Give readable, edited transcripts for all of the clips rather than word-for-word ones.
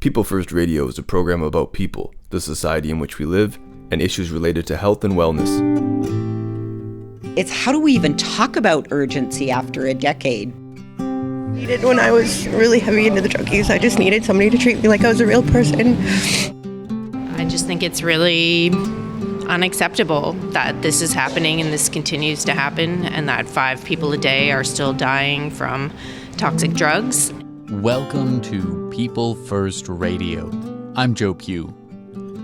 People First Radio is a program about people, the society in which we live, and issues related to health and wellness. It's how do we even talk about urgency after a decade? When I was really heavy into the drug use, I just needed somebody to treat me like I was a real person. I just think it's really unacceptable that this is happening and this continues to happen, and that 5 people a day are still dying from toxic drugs. Welcome to People First Radio. I'm Joe Pugh.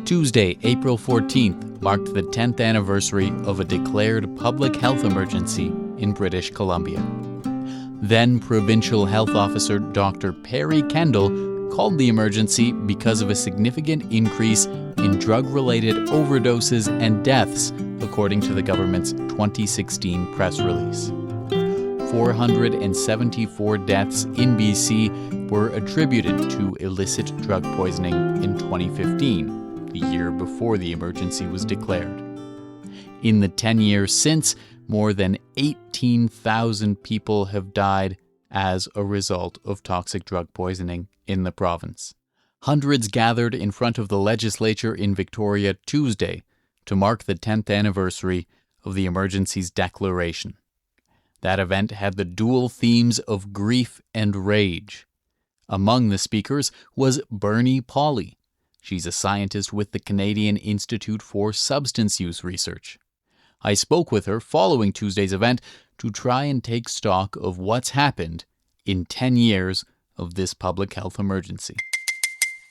Tuesday, April 14th, marked the 10th anniversary of a declared public health emergency in British Columbia. Then Provincial Health Officer Dr. Perry Kendall called the emergency because of a significant increase in drug-related overdoses and deaths, according to the government's 2016 press release. 474 deaths in BC were attributed to illicit drug poisoning in 2015, the year before the emergency was declared. In the 10 years since, more than 18,000 people have died as a result of toxic drug poisoning in the province. Hundreds gathered in front of the legislature in Victoria Tuesday to mark the 10th anniversary of the emergency's declaration. That event had the dual themes of grief and rage. Among the speakers was Bernie Pauly. She's a scientist with the Canadian Institute for Substance Use Research. I spoke with her following Tuesday's event to try and take stock of what's happened in 10 years of this public health emergency.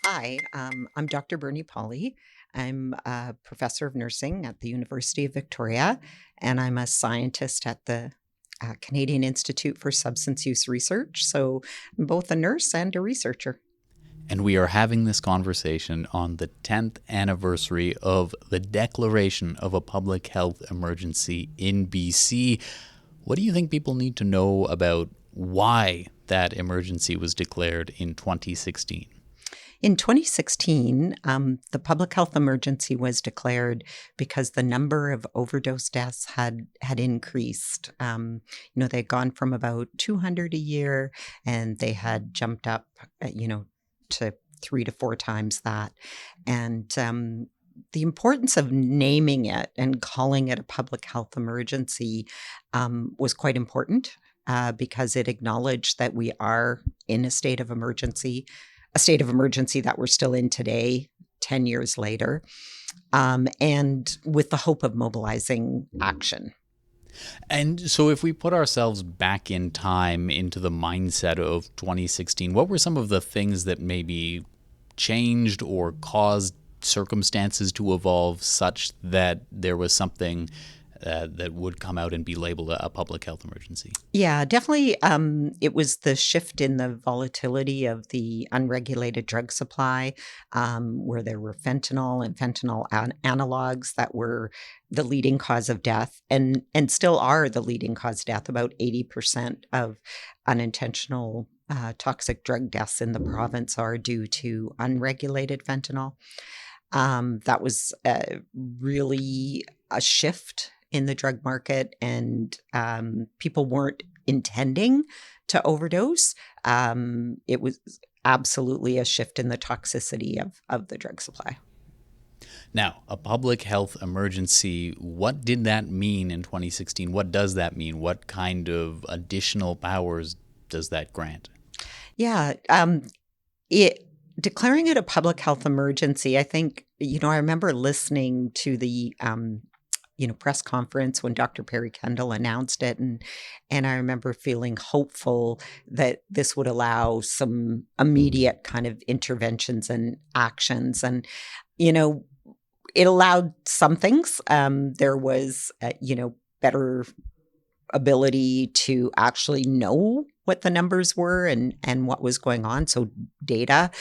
Hi, I'm Dr. Bernie Pauly. I'm a professor of nursing at the University of Victoria, and I'm a scientist at the Canadian Institute for Substance Use Research. So I'm both a nurse and a researcher. And we are having this conversation on the 10th anniversary of the declaration of a public health emergency in BC. What do you think people need to know about why that emergency was declared in 2016? In 2016, the public health emergency was declared because the number of overdose deaths had increased. They had gone from about 200 a year, and they had jumped up, to 3 to 4 times that. And the importance of naming it and calling it a public health emergency was quite important because it acknowledged that we are in a state of emergency that we're still in today, 10 years later, and with the hope of mobilizing action. And so if we put ourselves back in time into the mindset of 2016, what were some of the things that maybe changed or caused circumstances to evolve such that there was something that would come out and be labeled a public health emergency? Yeah, definitely. It was the shift in the volatility of the unregulated drug supply, where there were fentanyl and fentanyl analogs that were the leading cause of death and still are the leading cause of death. About 80% of unintentional toxic drug deaths in the province are due to unregulated fentanyl. That was really a shift in the drug market, and people weren't intending to overdose. It was absolutely a shift in the toxicity of the drug supply. Now, a public health emergency, what did that mean in 2016? What does that mean? What kind of additional powers does that grant? Yeah, declaring it a public health emergency, I think, I remember listening to the press conference when Dr. Perry Kendall announced it. And I remember feeling hopeful that this would allow some immediate kind of interventions and actions. And, it allowed some things. There was, better ability to actually know what the numbers were and what was going on. So data.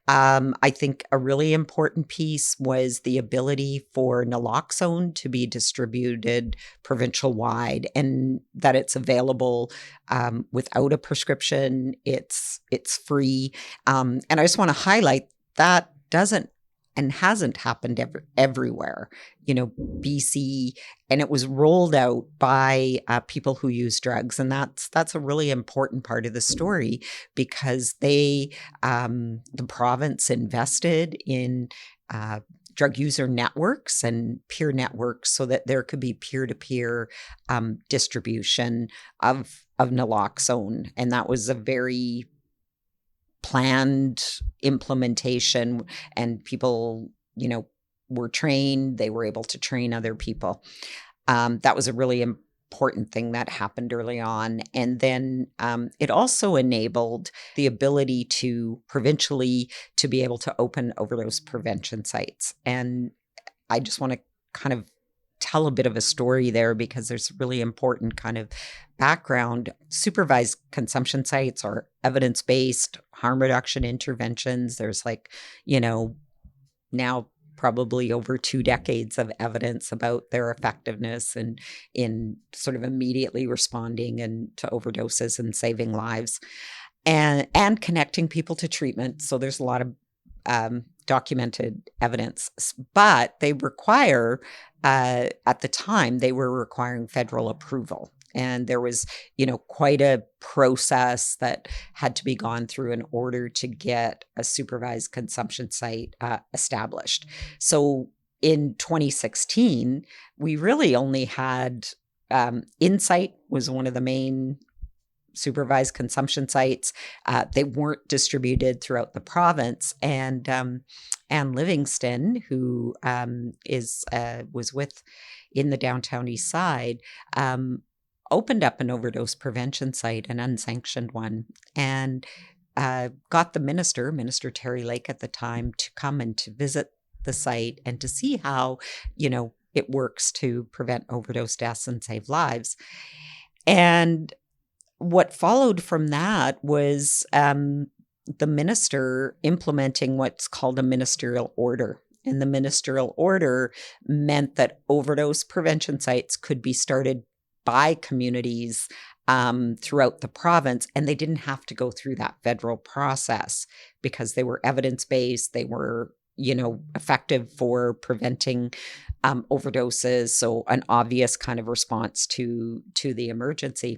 I think a really important piece was the ability for naloxone to be distributed provincial wide, and that it's available without a prescription. It's free. And I just want to highlight that doesn't and hasn't happened everywhere. BC, and it was rolled out by people who use drugs, and that's a really important part of the story because the province invested in drug user networks and peer networks so that there could be peer-to-peer distribution of naloxone, and that was a very planned implementation, and people, were trained. They were able to train other people. That was a really important thing that happened early on. And then it also enabled the ability to provincially to be able to open overdose prevention sites. And I just want to kind of tell a bit of a story there because there's really important kind of background. Supervised consumption sites are evidence-based harm reduction interventions. There's now probably over 2 decades of evidence about their effectiveness and in sort of immediately responding and to overdoses and saving lives and connecting people to treatment. So there's a lot of documented evidence, but they require, at the time, they were requiring federal approval. And there was, quite a process that had to be gone through in order to get a supervised consumption site established. So in 2016, we really only had Insight was one of the main supervised consumption sites. They weren't distributed throughout the province, and Livingston, who was with in the downtown east side, opened up an overdose prevention site, an unsanctioned one, and got the Minister Terry Lake at the time, to come and to visit the site and to see how, it works to prevent overdose deaths and save lives. And what followed from that was the minister implementing what's called a ministerial order. And the ministerial order meant that overdose prevention sites could be started by communities throughout the province, and they didn't have to go through that federal process because they were evidence-based. They were, effective for preventing overdoses. So an obvious kind of response to the emergency.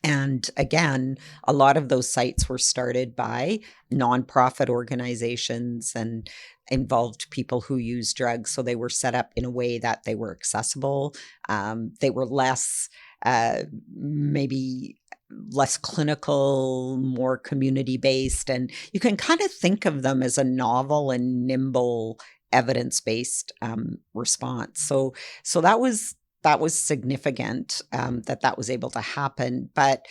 And again, a lot of those sites were started by nonprofit organizations and involved people who use drugs. So they were set up in a way that they were accessible. They were maybe less clinical, more community-based. And you can kind of think of them as a novel and nimble evidence-based response. So that was significant that was able to happen. But,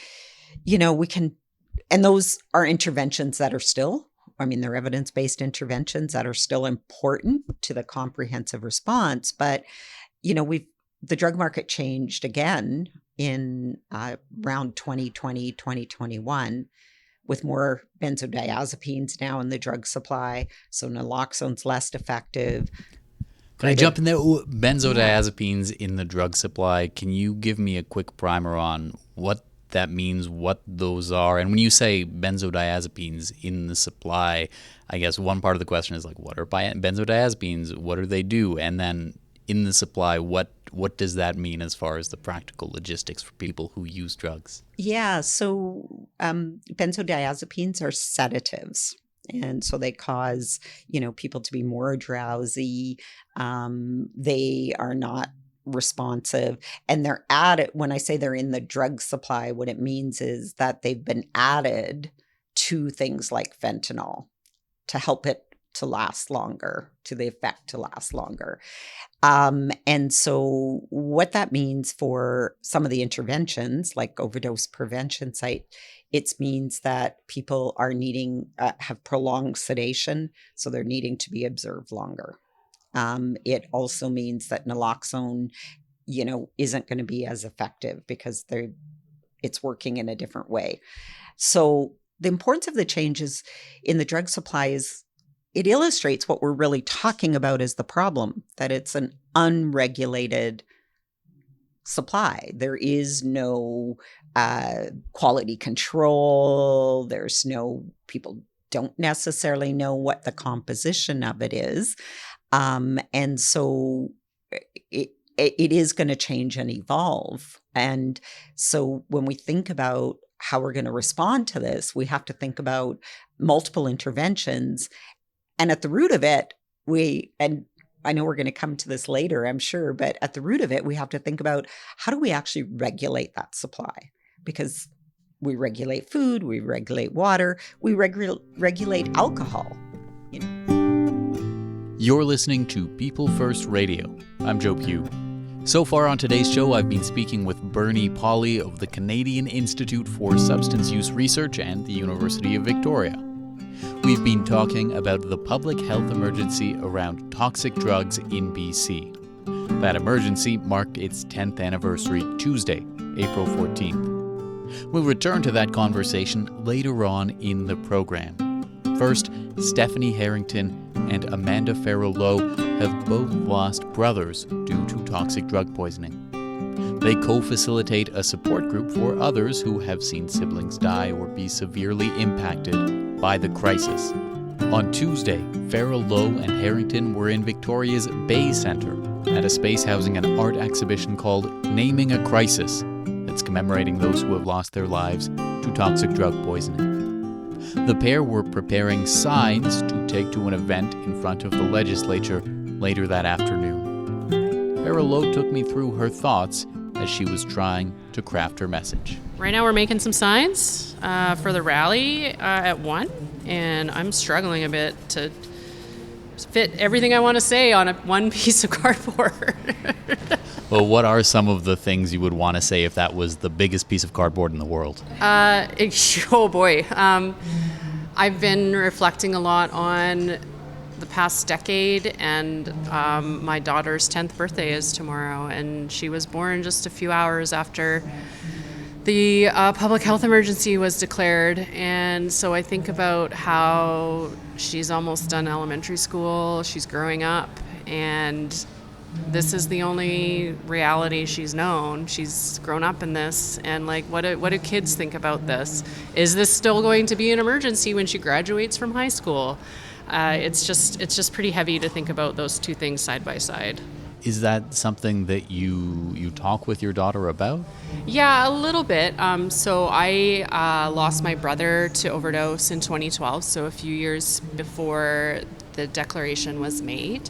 and those are interventions that are still, they're evidence-based interventions that are still important to the comprehensive response. But, the drug market changed again in around 2020, 2021, with more benzodiazepines now in the drug supply. So naloxone's less effective. Can I jump in there? Ooh, benzodiazepines in the drug supply. Can you give me a quick primer on what that means, what those are? And when you say benzodiazepines in the supply, I guess one part of the question is what are benzodiazepines? What do they do? And then in the supply, what does that mean as far as the practical logistics for people who use drugs? Yeah, so benzodiazepines are sedatives. And so they cause, people to be more drowsy. They are not responsive. And they're added, when I say they're in the drug supply, what it means is that they've been added to things like fentanyl to help it to last longer, to the effect to last longer. And so what that means for some of the interventions, like overdose prevention site, it means that people are needing, have prolonged sedation, so they're needing to be observed longer. It also means that naloxone, isn't going to be as effective because it's working in a different way. So the importance of the changes in the drug supply is it illustrates what we're really talking about as the problem, that it's an unregulated supply. There is no quality control. There's no people don't necessarily know what the composition of it is. And so it is going to change and evolve. And so when we think about how we're going to respond to this, we have to think about multiple interventions. And at the root of it, and I know we're going to come to this later, I'm sure, but at the root of it, we have to think about how do we actually regulate that supply? Because we regulate food, we regulate water, we regulate alcohol. You're listening to People First Radio. I'm Joe Pugh. So far on today's show, I've been speaking with Bernie Pauly of the Canadian Institute for Substance Use Research and the University of Victoria. We've been talking about the public health emergency around toxic drugs in BC. That emergency marked its 10th anniversary Tuesday, April 14th. We'll return to that conversation later on in the program. First, Stephanie Harrington and Amanda Farrell-Low have both lost brothers due to toxic drug poisoning. They co-facilitate a support group for others who have seen siblings die or be severely impacted by the crisis. On Tuesday, Farrell-Low and Harrington were in Victoria's Bay Centre at a space housing an art exhibition called Naming a Crisis that's commemorating those who have lost their lives to toxic drug poisoning. The pair were preparing signs to take to an event in front of the legislature later that afternoon. Farrell-Low took me through her thoughts as she was trying to craft her message. Right now we're making some signs for the rally at 1, and I'm struggling a bit to fit everything I want to say on one piece of cardboard. Well, what are some of the things you would want to say if that was the biggest piece of cardboard in the world? Oh boy. I've been reflecting a lot on the past decade, and my daughter's 10th birthday is tomorrow, and she was born just a few hours after the public health emergency was declared. And so I think about how she's almost done elementary school, she's growing up, and this is the only reality she's known. She's grown up in this, and what do kids think about this? Is this still going to be an emergency when she graduates from high school? It's just pretty heavy to think about those two things side by side. Is that something that you talk with your daughter about? Yeah, a little bit. So I lost my brother to overdose in 2012, so a few years before the declaration was made.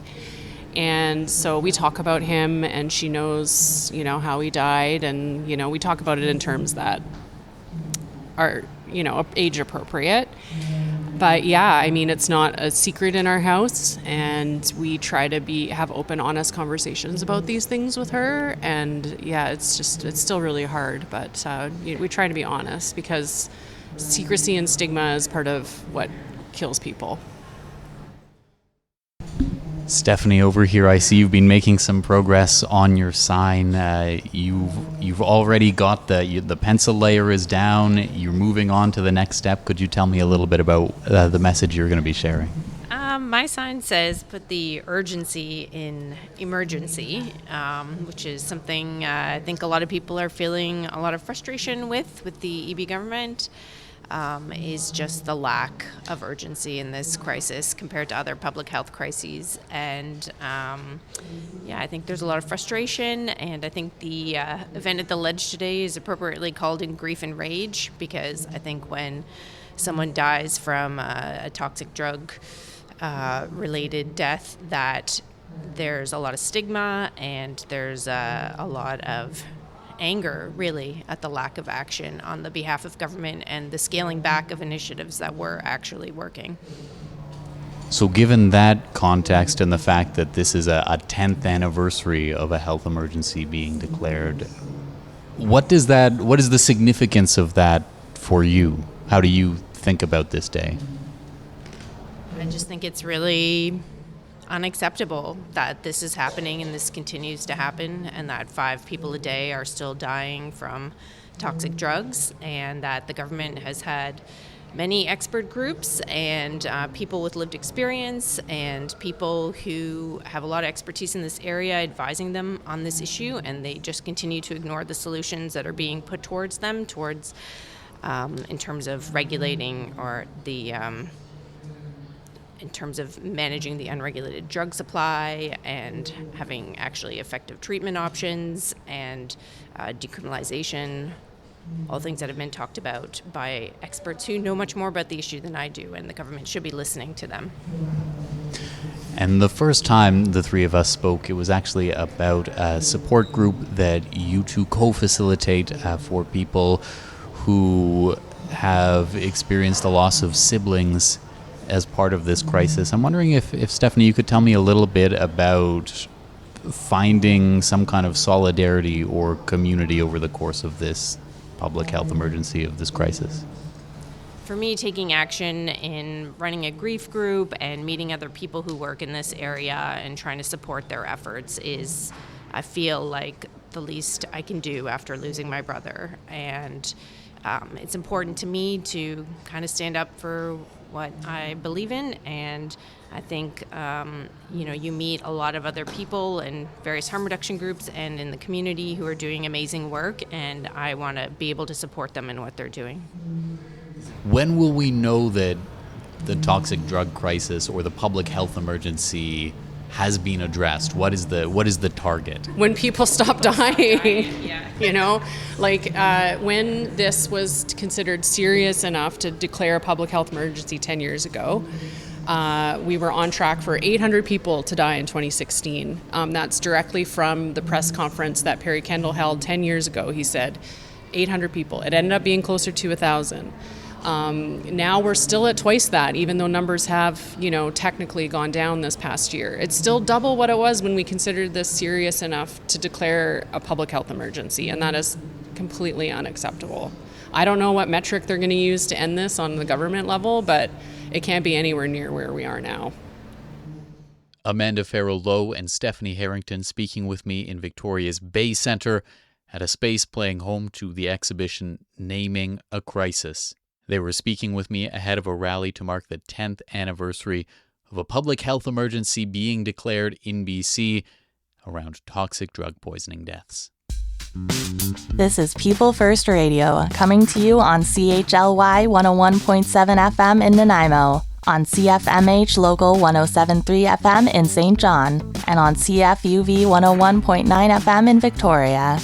And so we talk about him, and she knows, how he died, and, we talk about it in terms that are, age appropriate. But yeah, it's not a secret in our house, and we try to have open, honest conversations about these things with her. And yeah, it's still really hard, but we try to be honest, because secrecy and stigma is part of what kills people. Stephanie, over here, I see you've been making some progress on your sign. You've already got the pencil layer is down. You're moving on to the next step. Could you tell me a little bit about the message you're going to be sharing? My sign says put the urgency in emergency, which is something I think a lot of people are feeling a lot of frustration with the EB government. Is just the lack of urgency in this crisis compared to other public health crises. And I think there's a lot of frustration, and I think the event at the Ledge today is appropriately called In Grief and Rage, because I think when someone dies from a toxic drug related death, that there's a lot of stigma, and there's a lot of anger, really, at the lack of action on the behalf of government and the scaling back of initiatives that were actually working. So given that context and the fact that this is a 10th anniversary of a health emergency being declared, what is the significance of that for you? How do you think about this day? I just think it's really unacceptable that this is happening and this continues to happen, and that 5 people a day are still dying from toxic drugs, and that the government has had many expert groups and people with lived experience and people who have a lot of expertise in this area advising them on this issue, and they just continue to ignore the solutions that are being put towards them, in terms of regulating or the in terms of managing the unregulated drug supply and having actually effective treatment options and decriminalization, all things that have been talked about by experts who know much more about the issue than I do, and the government should be listening to them. And the first time the three of us spoke, it was actually about a support group that you two co-facilitate for people who have experienced the loss of siblings as part of this crisis. I'm wondering if Stephanie, you could tell me a little bit about finding some kind of solidarity or community over the course of this public health emergency, of this crisis. For me, taking action in running a grief group and meeting other people who work in this area and trying to support their efforts is, I feel like, the least I can do after losing my brother. And it's important to me to kind of stand up for what I believe in. And I think, you meet a lot of other people in various harm reduction groups and in the community who are doing amazing work. And I want to be able to support them in what they're doing. When will we know that the toxic drug crisis or the public health emergency has been addressed? What is the target? When people stop dying, when this was considered serious enough to declare a public health emergency 10 years ago, we were on track for 800 people to die in 2016. That's directly from the press conference that Perry Kendall held 10 years ago. He said 800 people. It ended up being closer to 1,000. Now we're still at twice that, even though numbers have, technically gone down this past year. It's still double what it was when we considered this serious enough to declare a public health emergency, and that is completely unacceptable. I don't know what metric they're going to use to end this on the government level, but it can't be anywhere near where we are now. Amanda Farrell-Low and Stephanie Harrington speaking with me in Victoria's Bay Centre at a space playing home to the exhibition Naming a Crisis. They were speaking with me ahead of a rally to mark the 10th anniversary of a public health emergency being declared in BC around toxic drug poisoning deaths. This is People First Radio, coming to you on CHLY 101.7 FM in Nanaimo, on CFMH Local 107.3 FM in St. John, and on CFUV 101.9 FM in Victoria.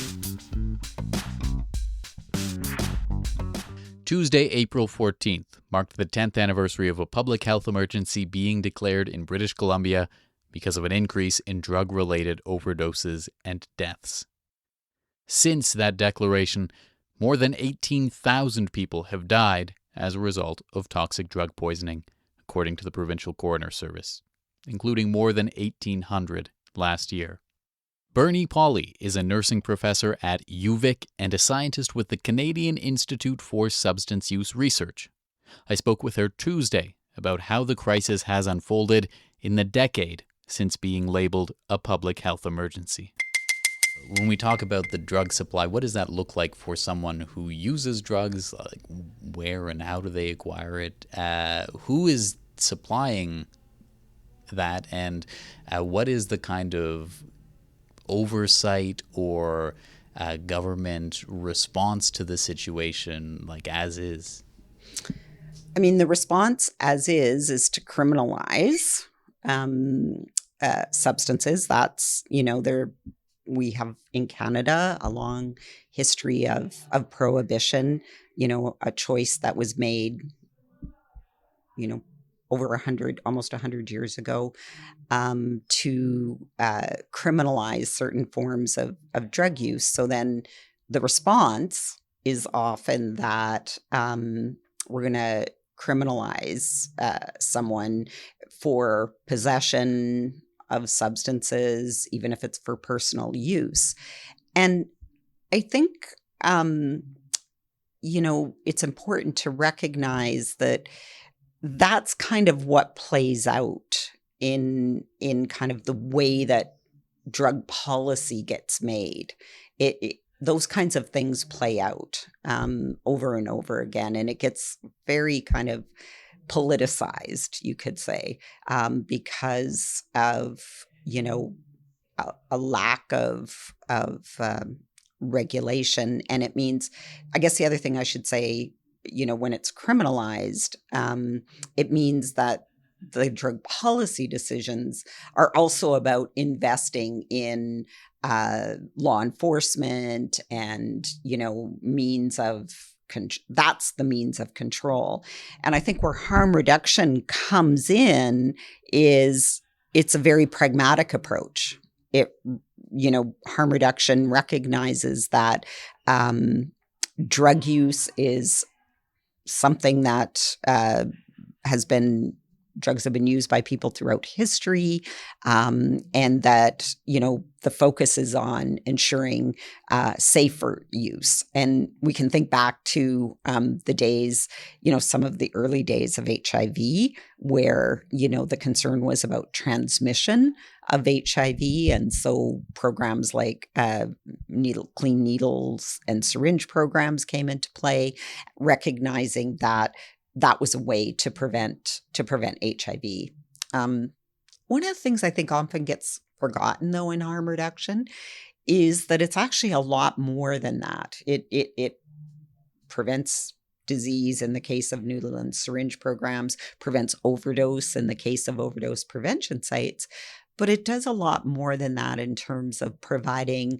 Tuesday, April 14th, marked the 10th anniversary of a public health emergency being declared in British Columbia because of an increase in drug-related overdoses and deaths. Since that declaration, more than 18,000 people have died as a result of toxic drug poisoning, according to the Provincial Coroner Service, including more than 1,800 last year. Bernie Pauly is a nursing professor at UVic and a scientist with the Canadian Institute for Substance Use Research. I spoke with her Tuesday about how the crisis has unfolded in the decade since being labeled a public health emergency. When we talk about the drug supply, what does that look like for someone who uses drugs? Like, where and how do they acquire it? Who is supplying that? And what is the kind of oversight or government response to the situation, like as is? I mean, the response as is to criminalize substances. That's, we have in Canada a long history of prohibition, a choice that was made, over almost 100 years ago, to criminalize certain forms of drug use. So then the response is often that we're going to criminalize someone for possession of substances, even if it's for personal use. And I think, it's important to recognize that that's kind of what plays out in kind of the way that drug policy gets made. Those kinds of things play out over and over again, and it gets very kind of politicized, you could say, because of a lack of regulation. And it means, I guess the other thing I should say, when it's criminalized, it means that the drug policy decisions are also about investing in law enforcement and, means of that's the means of control. And I think where harm reduction comes in is it's a very pragmatic approach. Harm reduction recognizes that drug use is something that drugs have been used by people throughout history, and that, the focus is on ensuring safer use. And we can think back to the days, some of the early days of HIV, where, the concern was about transmission of HIV. And so programs like clean needles and syringe programs came into play, recognizing that was a way to prevent HIV. One of the things I think often gets forgotten, though, in harm reduction is that it's actually a lot more than that. It prevents disease in the case of needle and syringe programs, prevents overdose in the case of overdose prevention sites, but it does a lot more than that in terms of providing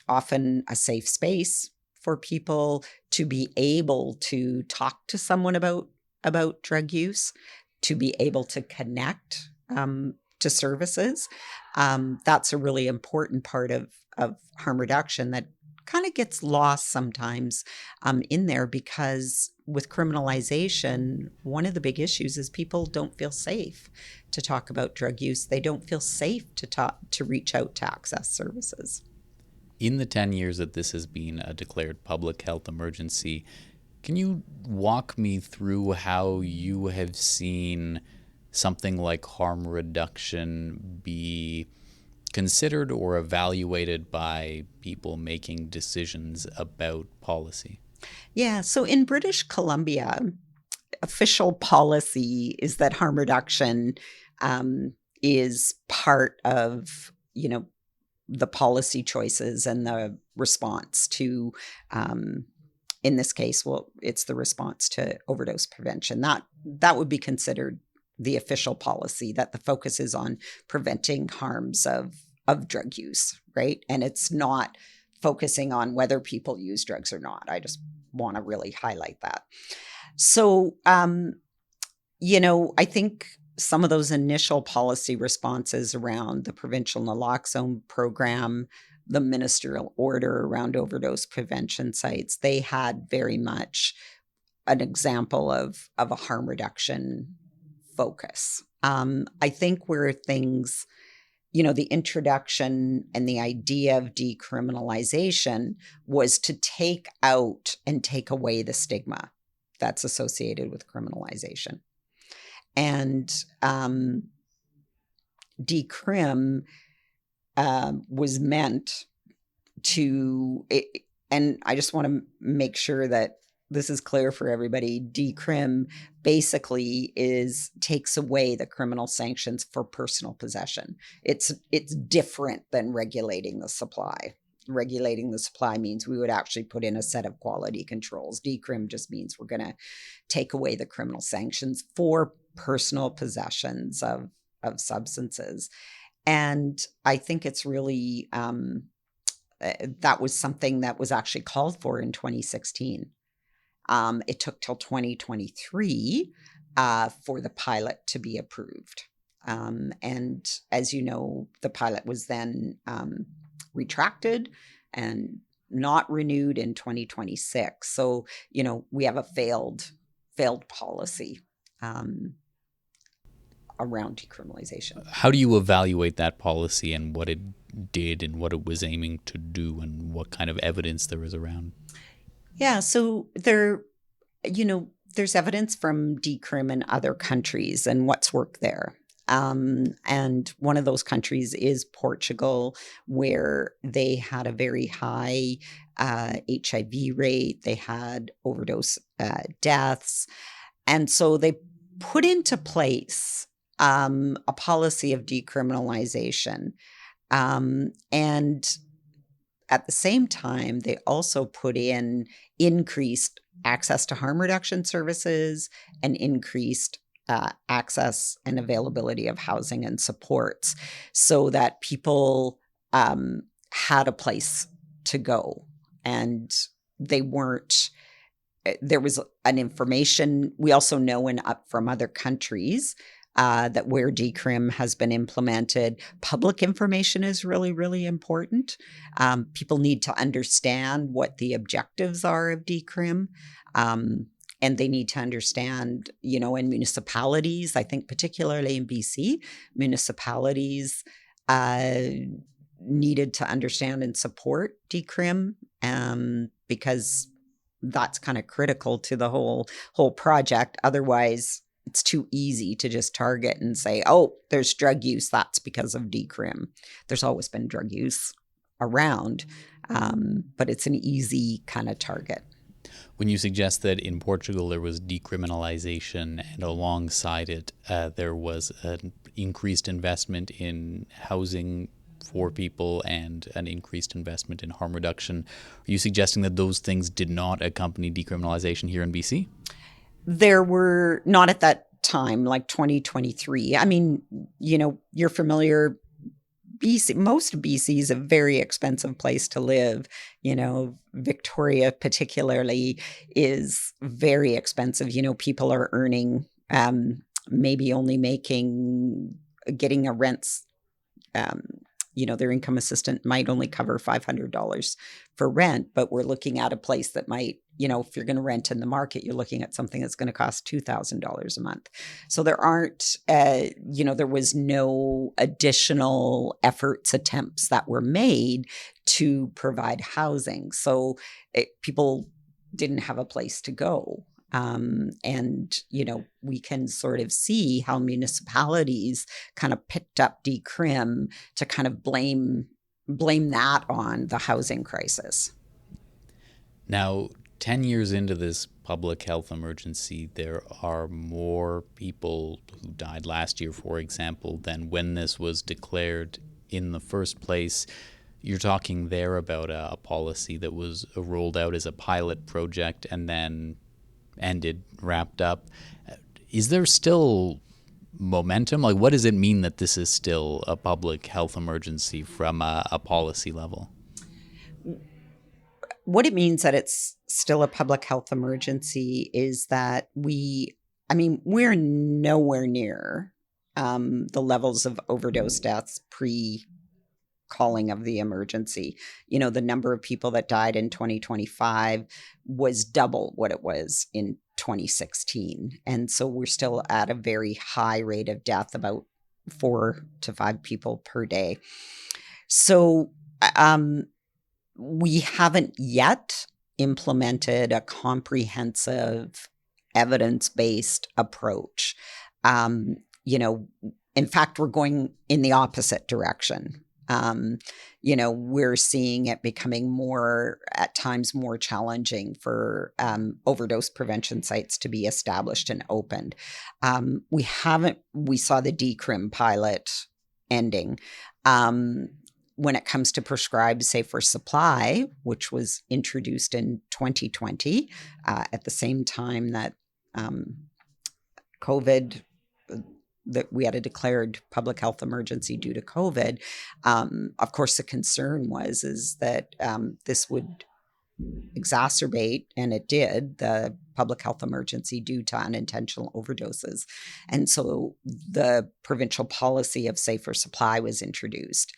often a safe space for people to be able to talk to someone about drug use, to be able to connect to services. That's a really important part of harm reduction that kind of gets lost sometimes in there, because with criminalization, one of the big issues is people don't feel safe to talk about drug use. They don't feel safe to reach out to access services. In the 10 years that this has been a declared public health emergency, can you walk me through how you have seen something like harm reduction be considered or evaluated by people making decisions about policy? Yeah, so in British Columbia, official policy is that harm reduction is part of, the policy choices and the response to, in this case, it's the response to overdose prevention. That would be considered the official policy, that the focus is on preventing harms of drug use, right? And it's not focusing on whether people use drugs or not. I just want to really highlight that. So, I think some of those initial policy responses around the provincial naloxone program, the ministerial order around overdose prevention sites, they had very much an example of a harm reduction focus. I think where things, the introduction and the idea of decriminalization was to take out and take away the stigma that's associated with criminalization. And decrim was meant to, and I just want to make sure that this is clear for everybody. Decrim basically takes away the criminal sanctions for personal possession. It's different than regulating the supply. Regulating the supply means we would actually put in a set of quality controls. Decrim just means we're going to take away the criminal sanctions for personal possessions of substances. And I think it's really, that was something that was actually called for in 2016. It took till 2023 for the pilot to be approved. And as you know, the pilot was then retracted and not renewed in 2026. So, we have a failed policy around decriminalization. How do you evaluate that policy and what it did and what it was aiming to do and what kind of evidence there is around? Yeah, so there's evidence from decrim in other countries and what's worked there. And one of those countries is Portugal, where they had a very high HIV rate. They had overdose deaths. And so they put into place a policy of decriminalization. And at the same time, they also put in increased access to harm reduction services and increased access and availability of housing and supports so that people had a place to go, and they weren't, there was an information. We also know from other countries that where decrim has been implemented, public information is really, really important. People need to understand what the objectives are of decrim. And they need to understand, in municipalities, I think particularly in BC, municipalities needed to understand and support decrim because that's kind of critical to the whole project. Otherwise, it's too easy to just target and say, oh, there's drug use, that's because of decrim. There's always been drug use around, but it's an easy kind of target. When you suggest that in Portugal there was decriminalization and alongside it there was an increased investment in housing for people and an increased investment in harm reduction, are you suggesting that those things did not accompany decriminalization here in BC? There were not at that time, like 2023. I mean, you're familiar. Most of BC is a very expensive place to live. Victoria particularly is very expensive. People are earning maybe only getting a rent. Their income assistant might only cover $500 for rent, but we're looking at a place that might, if you're going to rent in the market, you're looking at something that's going to cost $2,000 a month. So there aren't, there was no additional attempts that were made to provide housing. So people didn't have a place to go. We can sort of see how municipalities kind of picked up decrim to kind of blame that on the housing crisis. Now, 10 years into this public health emergency, there are more people who died last year, for example, than when this was declared in the first place. You're talking there about a policy that was rolled out as a pilot project and then ended, wrapped up. Is there still momentum? Like, what does it mean that this is still a public health emergency from a policy level? What it means that it's still a public health emergency is that we're nowhere near the levels of overdose deaths pre-calling of the emergency. The number of people that died in 2025 was double what it was in 2016. And so we're still at a very high rate of death, about 4 to 5 people per day. So we haven't yet implemented a comprehensive evidence-based approach. In fact, we're going in the opposite direction. We're seeing it becoming at times more challenging for overdose prevention sites to be established and opened. We saw the decrim pilot ending. When it comes to prescribed safer supply, which was introduced in 2020, at the same time that COVID, that we had a declared public health emergency due to COVID. Of course, the concern is that this would exacerbate, and it did, the public health emergency due to unintentional overdoses. And so the provincial policy of safer supply was introduced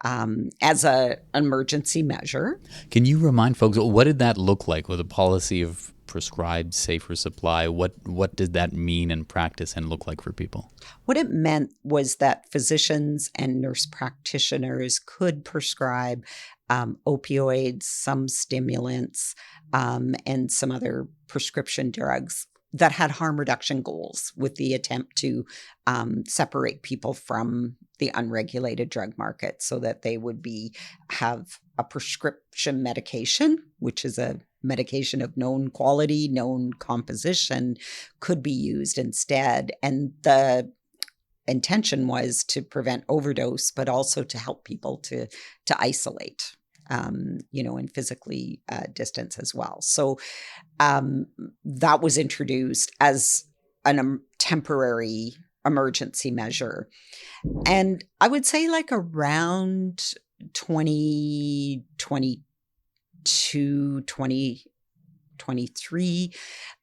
as an emergency measure. Can you remind folks, what did that look like with a policy of prescribed safer supply? What did that mean in practice and look like for people? What it meant was that physicians and nurse practitioners could prescribe opioids, some stimulants, and some other prescription drugs that had harm reduction goals, with the attempt to separate people from the unregulated drug market so that they would have a prescription medication, which is a medication of known quality, known composition, could be used instead. And the intention was to prevent overdose, but also to help people to isolate, and physically distance as well. So that was introduced as temporary emergency measure. And I would say like around 2022, 2023,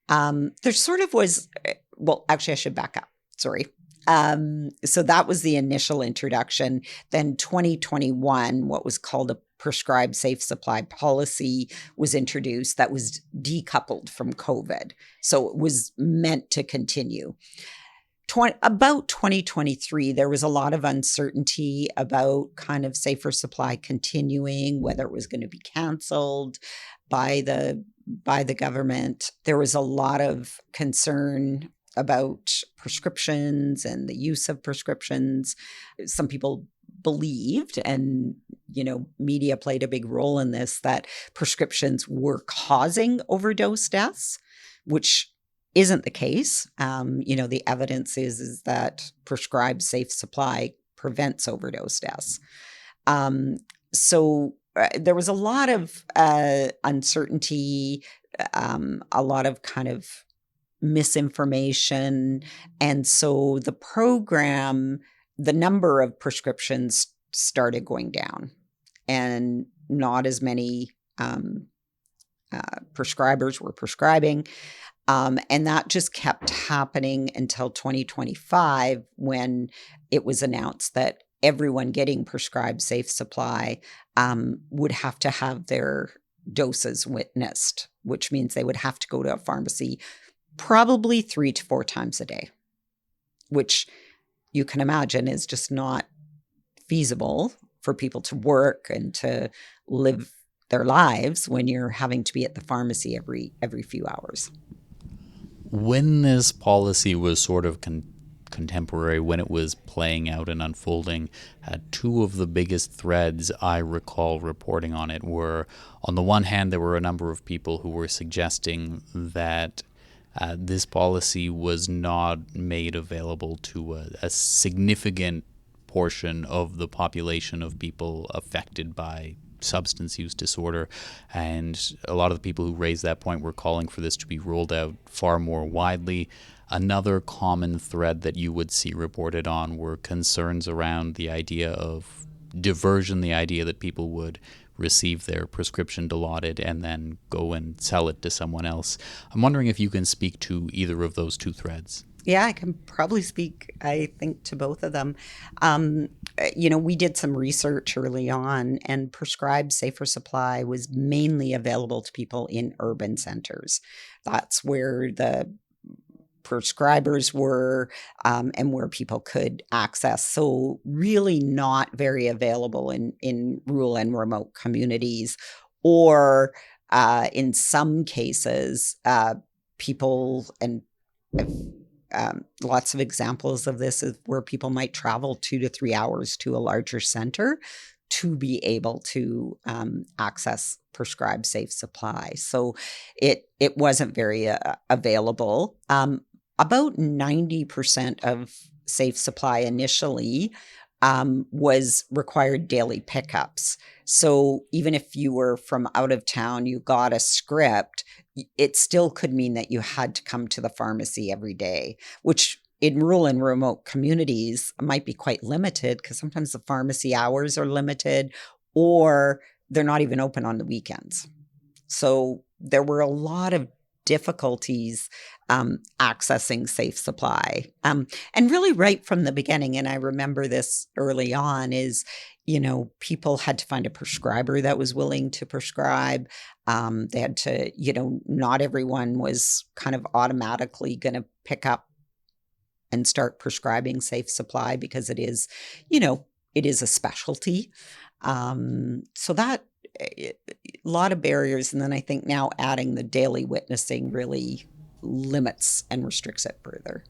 there sort of was, well, actually I should back up. Sorry. So that was the initial introduction. Then 2021, what was called a prescribed safe supply policy was introduced that was decoupled from COVID. So it was meant to continue. About 2023, there was a lot of uncertainty about kind of safer supply continuing, whether it was going to be canceled by the government. There was a lot of concern about prescriptions and the use of prescriptions. Some people believed, and media played a big role in this, that prescriptions were causing overdose deaths, which isn't the case. The evidence is that prescribed safe supply prevents overdose deaths. So there was a lot of uncertainty, a lot of kind of misinformation. And so the program, the number of prescriptions started going down, and not as many prescribers were prescribing. And that just kept happening until 2025, when it was announced that everyone getting prescribed safe supply would have to have their doses witnessed, which means they would have to go to a pharmacy probably 3 to 4 times a day, which you can imagine is just not feasible for people to work and to live their lives when you're having to be at the pharmacy every few hours. When this policy was sort of contemporary, when it was playing out and unfolding, two of the biggest threads I recall reporting on it were, on the one hand, there were a number of people who were suggesting that this policy was not made available to a significant portion of the population of people affected by substance use disorder, and a lot of the people who raised that point were calling for this to be rolled out far more widely. Another common thread that you would see reported on were concerns around the idea of diversion, the idea that people would receive their prescription dilaudid and then go and sell it to someone else. I'm wondering if you can speak to either of those two threads. Yeah, I can probably speak, I think, to both of them. We did some research early on, and prescribed safer supply was mainly available to people in urban centers. That's where the prescribers were and where people could access. So really not very available in rural and remote communities, or in some cases, people, and lots of examples of this is where people might travel 2 to 3 hours to a larger center to be able to access prescribed safe supply. So it wasn't very available. About 90% of safe supply initially was required daily pickups. So even if you were from out of town, you got a script, it still could mean that you had to come to the pharmacy every day, which in rural and remote communities might be quite limited, because sometimes the pharmacy hours are limited, or they're not even open on the weekends. So there were a lot of difficulties accessing safe supply. And really right from the beginning, and I remember this early on, is, people had to find a prescriber that was willing to prescribe. They had to, not everyone was kind of automatically going to pick up and start prescribing safe supply, because it is a specialty. So that, a lot of barriers. And then I think now adding the daily witnessing really limits and restricts it further.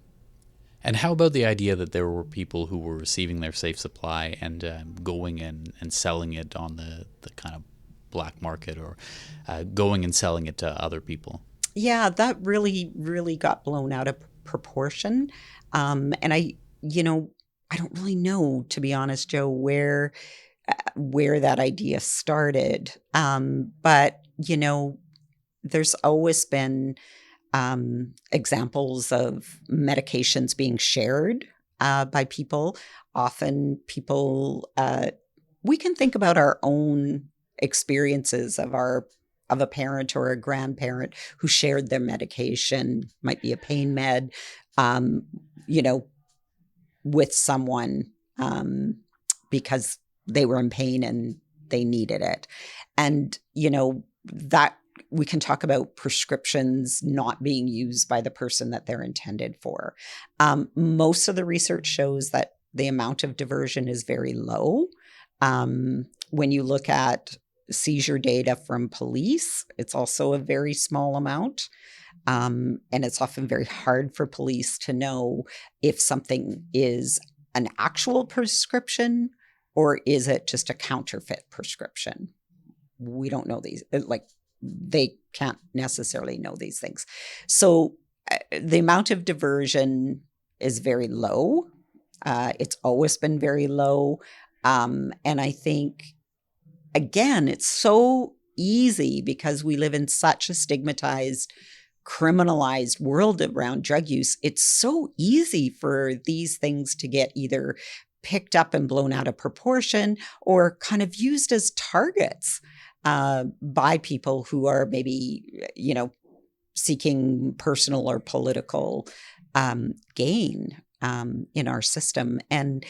And how about the idea that there were people who were receiving their safe supply and going and selling it on the kind of black market, or going and selling it to other people? Yeah, that really, really got blown out of proportion. And I don't really know, to be honest, Joe, where that idea started. But, there's always been examples of medications being shared by people. Often people, we can think about our own experiences of a parent or a grandparent who shared their medication, might be a pain med, with someone because they were in pain and they needed it. And, that we can talk about prescriptions not being used by the person that they're intended for. Most of the research shows that the amount of diversion is very low. When you look at seizure data from police, it's also a very small amount. And it's often very hard for police to know if something is an actual prescription or is it just a counterfeit prescription. We don't know these, they can't necessarily know these things. So the amount of diversion is very low. It's always been very low. And I think, again, it's so easy because we live in such a stigmatized, criminalized world around drug use. It's so easy for these things to get either picked up and blown out of proportion or kind of used as targets by people who are maybe, seeking personal or political gain in our system. And,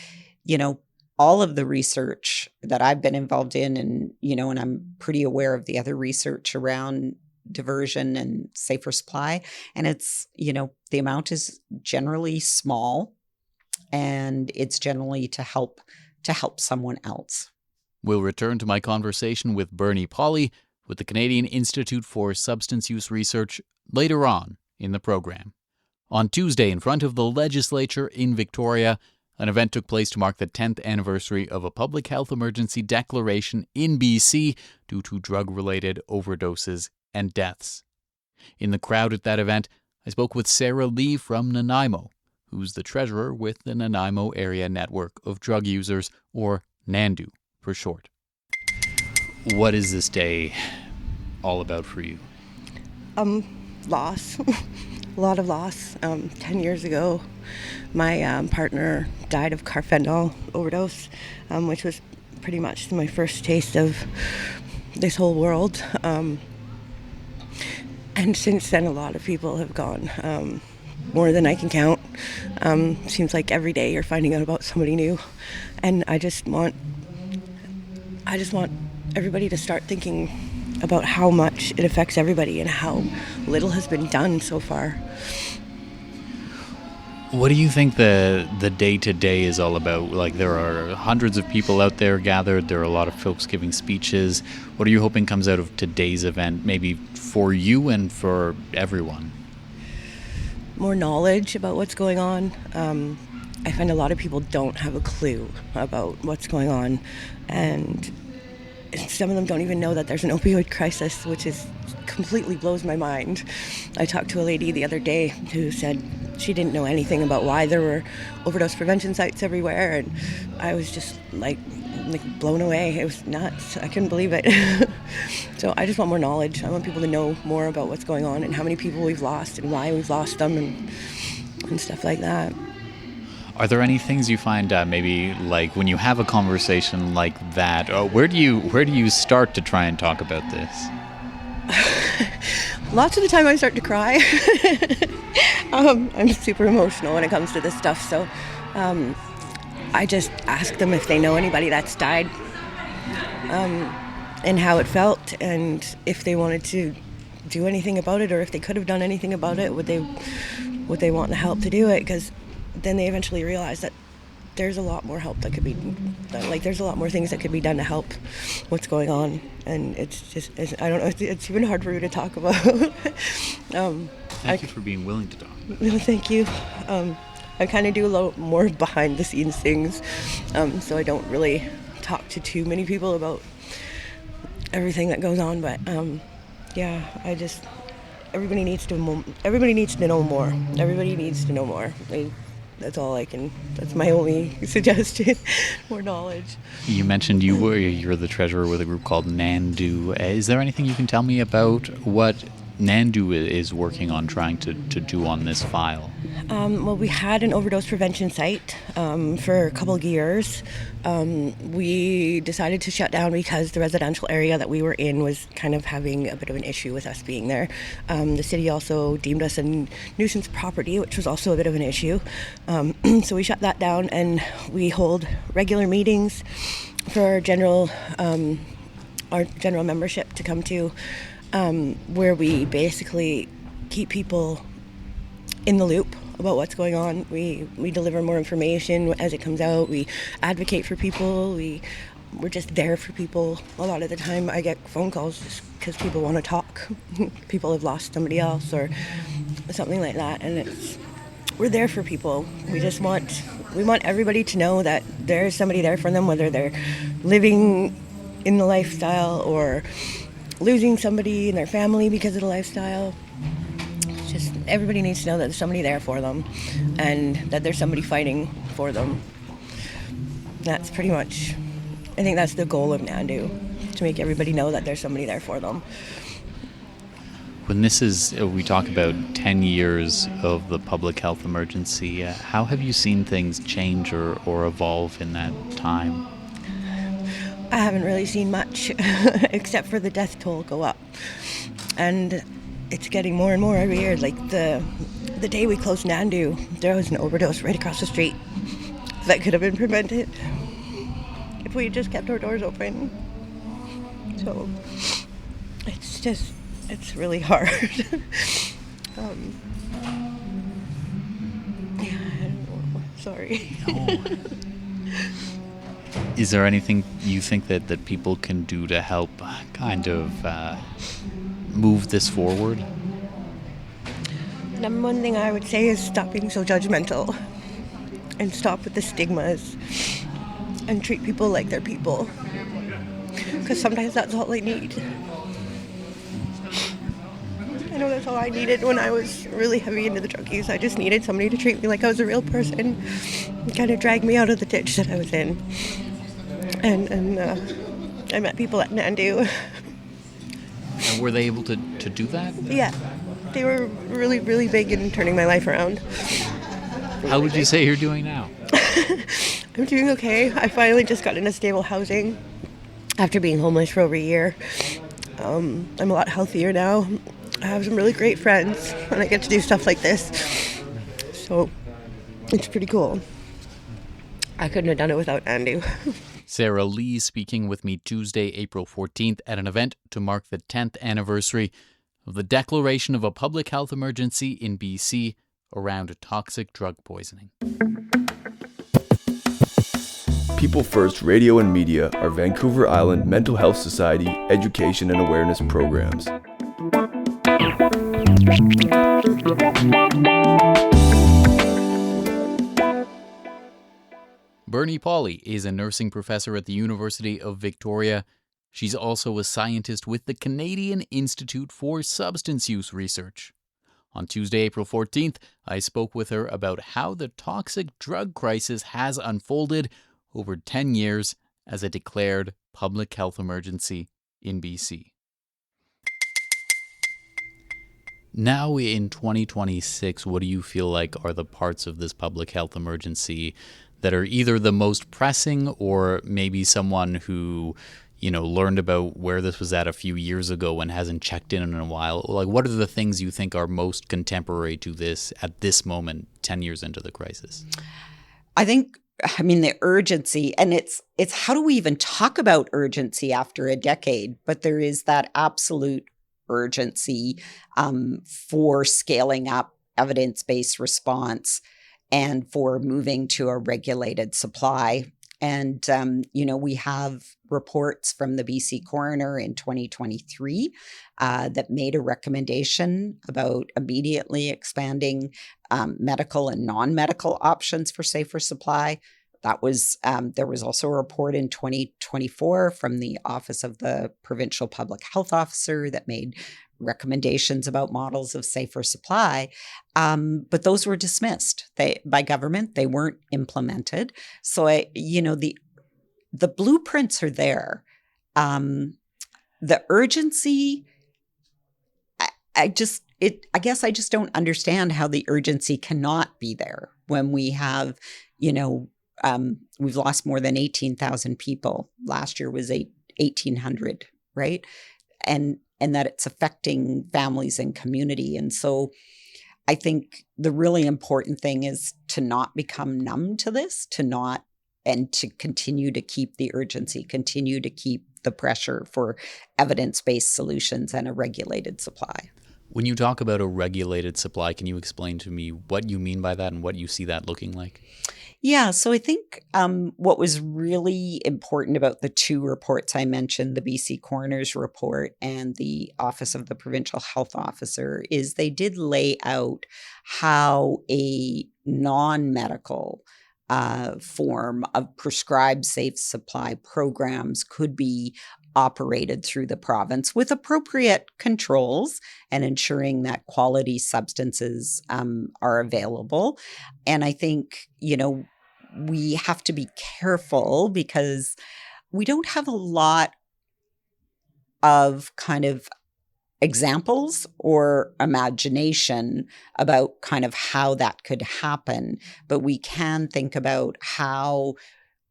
all of the research that I've been involved in and I'm pretty aware of the other research around diversion and safer supply. And it's, the amount is generally small and it's generally to help someone else. We'll return to my conversation with Bernie Pauly with the Canadian Institute for Substance Use Research later on in the program. On Tuesday, in front of the legislature in Victoria, an event took place to mark the 10th anniversary of a public health emergency declaration in BC due to drug-related overdoses and deaths. In the crowd at that event, I spoke with Sarah Lee from Nanaimo, who's the treasurer with the Nanaimo Area Network of Drug Users, or NANDU for short. What is this day all about for you? Loss. A lot of loss. 10 years ago, my partner died of carfentanil overdose, which was pretty much my first taste of this whole world. And since then, a lot of people have gone, more than I can count. Seems like every day you're finding out about somebody new. And I just want everybody to start thinking about how much it affects everybody and how little has been done so far. What do you think the day-to-day is all about? Like, there are hundreds of people out there gathered. There are a lot of folks giving speeches. What are you hoping comes out of today's event, maybe for you and for everyone? More knowledge about what's going on. I find a lot of people don't have a clue about what's going on, and some of them don't even know that there's an opioid crisis, which completely blows my mind. I talked to a lady the other day who said she didn't know anything about why there were overdose prevention sites everywhere, and I was just like blown away. It was nuts. I couldn't believe it. So I just want more knowledge. I want people to know more about what's going on and how many people we've lost and why we've lost them and stuff like that. Are there any things you find maybe like when you have a conversation like that, where do you start to try and talk about this? Lots of the time I start to cry. I'm super emotional when it comes to this stuff, so I just ask them if they know anybody that's died and how it felt, and if they wanted to do anything about it or if they could have done anything about it, would they want the help to do it, because then they eventually realize that there's a lot more help that could be done. Like, there's a lot more things that could be done to help what's going on, and it's I don't know, it's even hard for me to talk about. Thank you for being willing to talk. Thank you. I kind of do a lot more behind the scenes things, so I don't really talk to too many people about everything that goes on, but yeah, everybody needs to know more. Everybody needs to know more. That's my only suggestion, more knowledge. You mentioned you're the treasurer with a group called NANDU. Is there anything you can tell me about what Nandu is working on trying to do on this file? Well, we had an overdose prevention site for a couple of years. We decided to shut down because the residential area that we were in was kind of having a bit of an issue with us being there. The city also deemed us a nuisance property, which was also a bit of an issue. So we shut that down, and we hold regular meetings for our general membership to come to, where we basically keep people in the loop about what's going on. We deliver more information as it comes out. We advocate for people. We're just there for people. A lot of the time I get phone calls just because people want to talk. People have lost somebody else or something like that, and we're there for people. We want everybody to know that there's somebody there for them, whether they're living in the lifestyle or losing somebody in their family because of the lifestyle. It's just everybody needs to know that there's somebody there for them and that there's somebody fighting for them. That's pretty much, I think that's the goal of Nandu, to make everybody know that there's somebody there for them. When this is, we talk about 10 years of the public health emergency, how have you seen things change or evolve in that time? I haven't really seen much, except for the death toll go up. And it's getting more and more every year. Like the day we closed Nandu, there was an overdose right across the street that could have been prevented if we just kept our doors open. So it's really hard. Sorry. No. Is there anything you think that people can do to help kind of move this forward? Number one thing I would say is stop being so judgmental and stop with the stigmas and treat people like they're people. Because sometimes that's all they need. I know that's all I needed when I was really heavy into the drug use. I just needed somebody to treat me like I was a real person and kind of drag me out of the ditch that I was in. And I met people at Nandu. And were they able to do that? Yeah. They were really, really big in turning my life around. How would you say you're doing now? I'm doing okay. I finally just got into stable housing after being homeless for over a year. I'm a lot healthier now. I have some really great friends, and I get to do stuff like this. So it's pretty cool. I couldn't have done it without Andy. Sarah Lee speaking with me Tuesday, April 14th at an event to mark the 10th anniversary of the declaration of a public health emergency in BC around toxic drug poisoning. People First Radio and Media are Vancouver Island Mental Health Society education and awareness programs. Bernie Pauly is a nursing professor at the University of Victoria. She's also a scientist with the Canadian Institute for Substance Use Research. On Tuesday, April 14th, I spoke with her about how the toxic drug crisis has unfolded over 10 years as a declared public health emergency in BC. Now in 2026, what do you feel like are the parts of this public health emergency that are either the most pressing or maybe someone who, learned about where this was at a few years ago and hasn't checked in a while? Like, what are the things you think are most contemporary to this at this moment, 10 years into the crisis? The urgency, and it's how do we even talk about urgency after a decade? But there is that absolute urgency for scaling up evidence-based response and for moving to a regulated supply. And, we have reports from the BC coroner in 2023 that made a recommendation about immediately expanding medical and non-medical options for safer supply. That was there was also a report in 2024 from the Office of the Provincial Public Health Officer that made recommendations about models of safer supply, but those were dismissed by government. They weren't implemented. So the blueprints are there. The urgency, I guess I just don't understand how the urgency cannot be there when we have, we've lost more than 18,000 people. Last year was 1,800, right? And that it's affecting families and community. And so I think the really important thing is to not become numb to this, and to continue to keep the urgency, continue to keep the pressure for evidence-based solutions and a regulated supply. When you talk about a regulated supply, can you explain to me what you mean by that and what you see that looking like? Yeah, so I think what was really important about the two reports I mentioned, the BC Coroner's Report and the Office of the Provincial Health Officer, is they did lay out how a non-medical form of prescribed safe supply programs could be operated through the province with appropriate controls and ensuring that quality substances are available. And I think, we have to be careful because we don't have a lot of kind of examples or imagination about kind of how that could happen. But we can think about how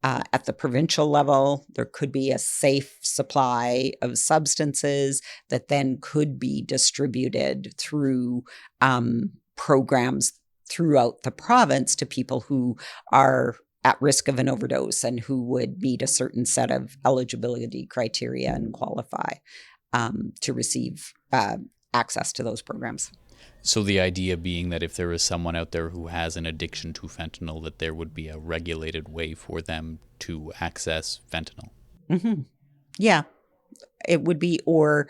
at the provincial level, there could be a safe supply of substances that then could be distributed through programs throughout the province to people who are at risk of an overdose and who would meet a certain set of eligibility criteria and qualify to receive access to those programs. So the idea being that if there is someone out there who has an addiction to fentanyl, that there would be a regulated way for them to access fentanyl. Mm-hmm. Yeah, it would be, or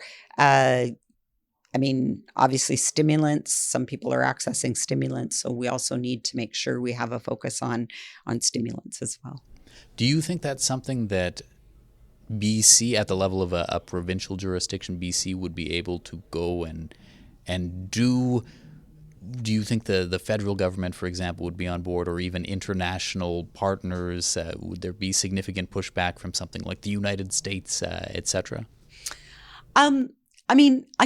obviously stimulants. Some people are accessing stimulants, so we also need to make sure we have a focus on stimulants as well. Do you think that's something that BC, at the level of a provincial jurisdiction, BC would be able to go and do? Do you think the federal government, for example, would be on board, or even international partners? Would there be significant pushback from something like the United States, et cetera? I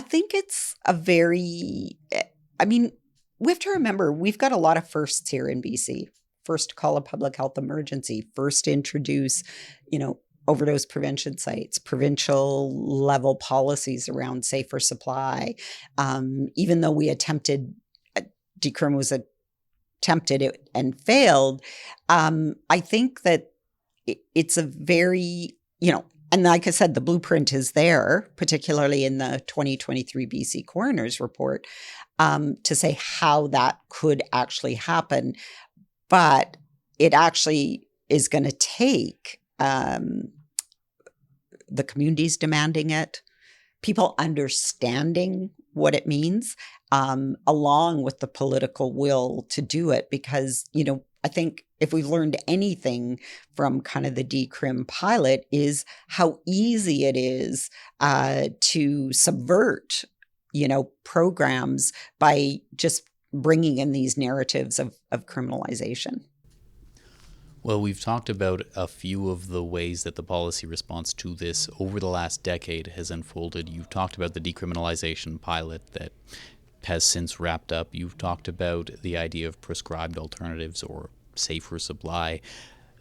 think it's we have to remember, we've got a lot of firsts here in BC. First to call a public health emergency, first to introduce, overdose prevention sites, provincial level policies around safer supply. Even though we attempted, decrim was attempted it and failed, I think that it's a very, and like I said, the blueprint is there, particularly in the 2023 BC Coroner's Report, to say how that could actually happen. But it actually is going to take the communities demanding it, people understanding what it means, along with the political will to do it. Because, I think if we've learned anything from kind of the decrim pilot is how easy it is to subvert, programs by just bringing in these narratives of criminalization. Well, we've talked about a few of the ways that the policy response to this over the last decade has unfolded. You've talked about the decriminalization pilot that has since wrapped up. You've talked about the idea of prescribed alternatives or safer supply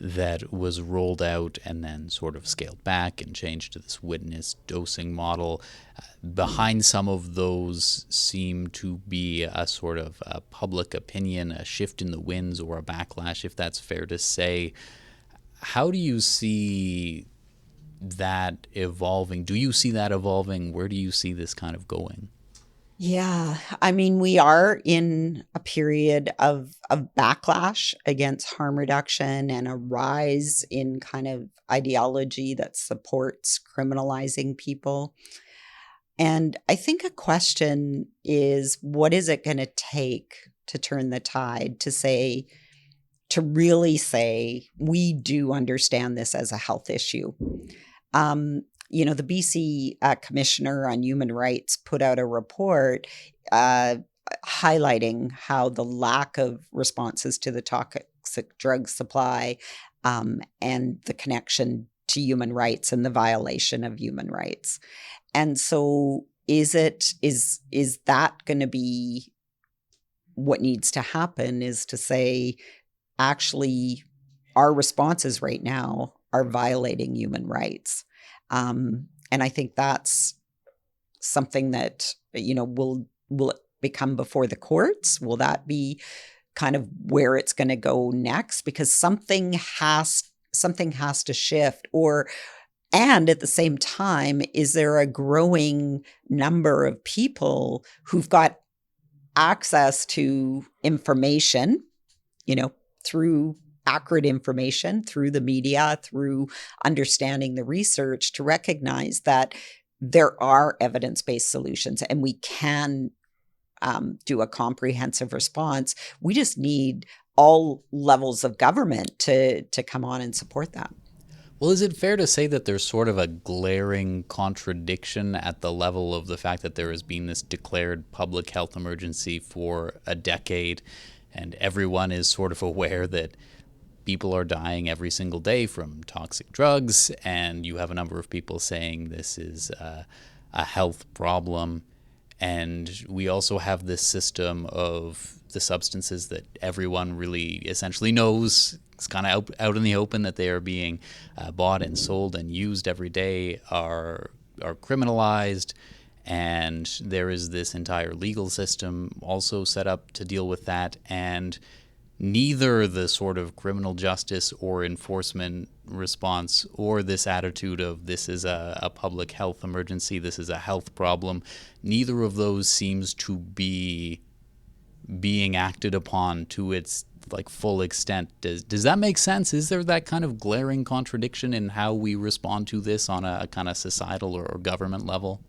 that was rolled out and then sort of scaled back and changed to this witness dosing model. Behind some of those seem to be a sort of a public opinion, a shift in the winds or a backlash, if that's fair to say. How do you see that evolving? Do you see that evolving? Where do you see this kind of going? Yeah, we are in a period of backlash against harm reduction and a rise in kind of ideology that supports criminalizing people. And I think a question is, what is it going to take to turn the tide to really say, we do understand this as a health issue? The BC Commissioner on Human Rights put out a report highlighting how the lack of responses to the toxic drug supply and the connection to human rights and the violation of human rights. And so is that going to be what needs to happen, is to say, actually, our responses right now are violating human rights. And I think that's something that, will it become before the courts? Will that be kind of where it's going to go next? Because something has to shift. And at the same time, is there a growing number of people who've got access to information, through accurate information, through the media, through understanding the research, to recognize that there are evidence-based solutions and we can do a comprehensive response? We just need all levels of government to come on and support that. Well, is it fair to say that there's sort of a glaring contradiction at the level of the fact that there has been this declared public health emergency for a decade, and everyone is sort of aware that people are dying every single day from toxic drugs, and you have a number of people saying this is a health problem, and we also have this system of the substances that everyone really essentially knows, it's kind of out in the open, that they are being bought and sold and used every day, are criminalized, and there is this entire legal system also set up to deal with that, and neither the sort of criminal justice or enforcement response or this attitude of this is a public health emergency, this is a health problem, neither of those seems to be being acted upon to its full extent. Does that make sense? Is there that kind of glaring contradiction in how we respond to this on a kind of societal or government level?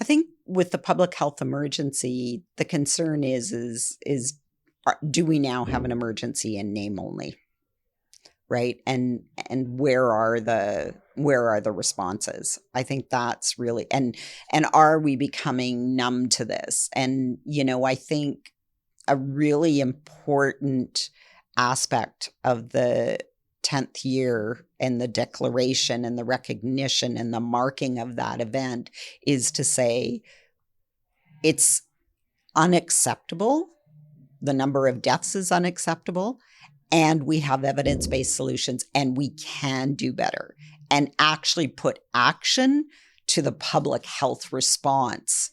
I think with the public health emergency, the concern is do we now have an emergency in name only, right? And where are the responses? I think that's really, and are we becoming numb to this? And I think a really important aspect of the 10th year and the declaration and the recognition and the marking of that event is to say it's unacceptable. The number of deaths is unacceptable, and we have evidence-based solutions, and we can do better and actually put action to the public health response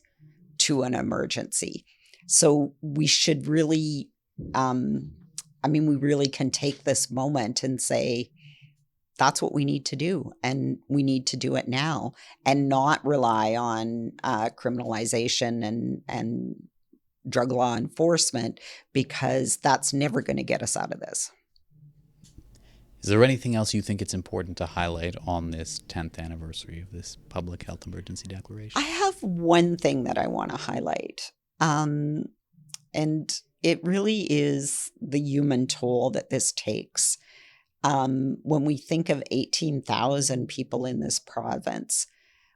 to an emergency. So we should really, we really can take this moment and say, that's what we need to do, and we need to do it now, and not rely on criminalization and drug law enforcement, because that's never going to get us out of this. Is there anything else you think it's important to highlight on this 10th anniversary of this public health emergency declaration? I have one thing that I want to highlight. And it really is the human toll that this takes. When we think of 18,000 people in this province,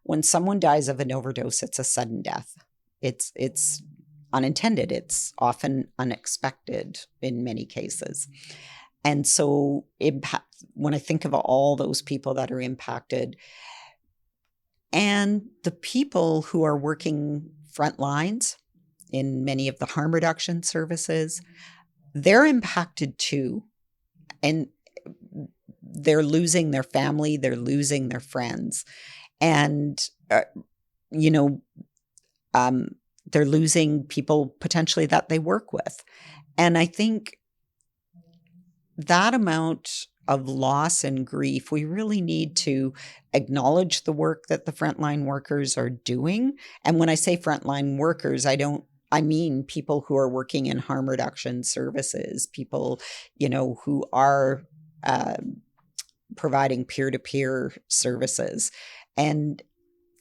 when someone dies of an overdose, it's a sudden death. It's unintended. It's often unexpected in many cases. And so when I think of all those people that are impacted, and the people who are working front lines in many of the harm reduction services, they're impacted too. And they're losing their family, they're losing their friends. And, they're losing people potentially that they work with. And I think that amount of loss and grief, we really need to acknowledge the work that the frontline workers are doing. And when I say frontline workers, I mean people who are working in harm reduction services, people, who are providing peer-to-peer services. And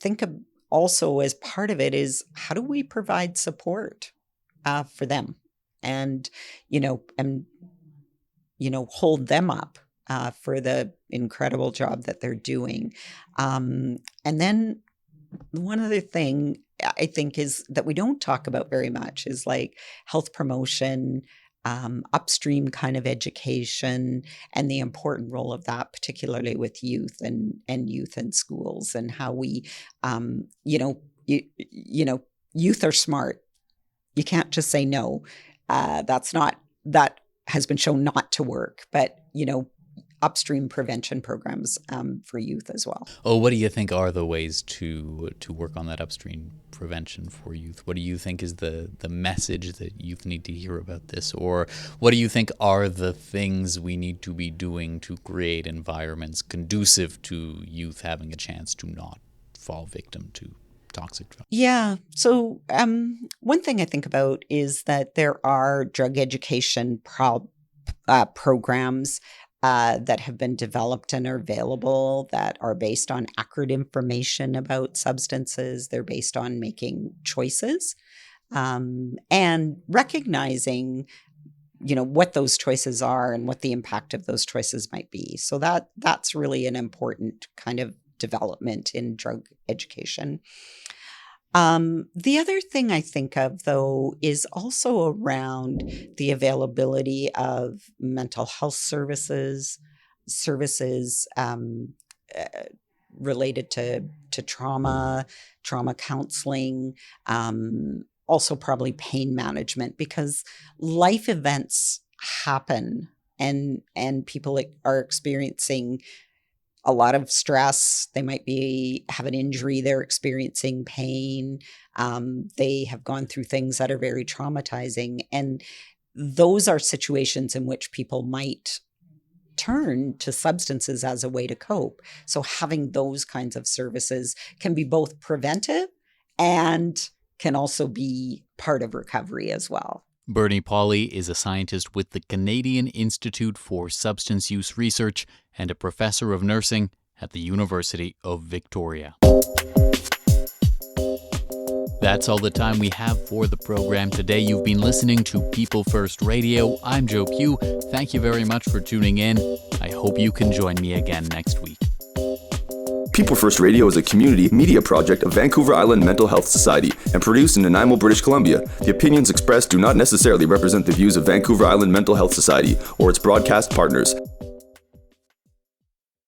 think of also as part of it is, how do we provide support for them and hold them up for the incredible job that they're doing. And then one other thing I think is that we don't talk about very much is health promotion, upstream kind of education, and the important role of that, particularly with youth and youth in schools, and how we, youth are smart. You can't just say no. That has been shown not to work, but, upstream prevention programs for youth as well. Oh, what do you think are the ways to work on that upstream prevention for youth? What do you think is the message that youth need to hear about this? Or what do you think are the things we need to be doing to create environments conducive to youth having a chance to not fall victim to toxic drugs? Yeah. So one thing I think about is that there are drug education programs that have been developed and are available that are based on accurate information about substances. They're based on making choices and recognizing, what those choices are and what the impact of those choices might be. So that's really an important kind of development in drug education. The other thing I think of, though, is also around the availability of mental health services related to trauma counseling, also probably pain management, because life events happen and people are experiencing a lot of stress. They might have an injury. They're experiencing pain. They have gone through things that are very traumatizing. And those are situations in which people might turn to substances as a way to cope. So having those kinds of services can be both preventive and can also be part of recovery as well. Bernie Pauly is a scientist with the Canadian Institute for Substance Use Research and a professor of nursing at the University of Victoria. That's all the time we have for the program today. You've been listening to People First Radio. I'm Joe Pugh. Thank you very much for tuning in. I hope you can join me again next week. People First Radio is a community media project of Vancouver Island Mental Health Society and produced in Nanaimo, British Columbia. The opinions expressed do not necessarily represent the views of Vancouver Island Mental Health Society or its broadcast partners.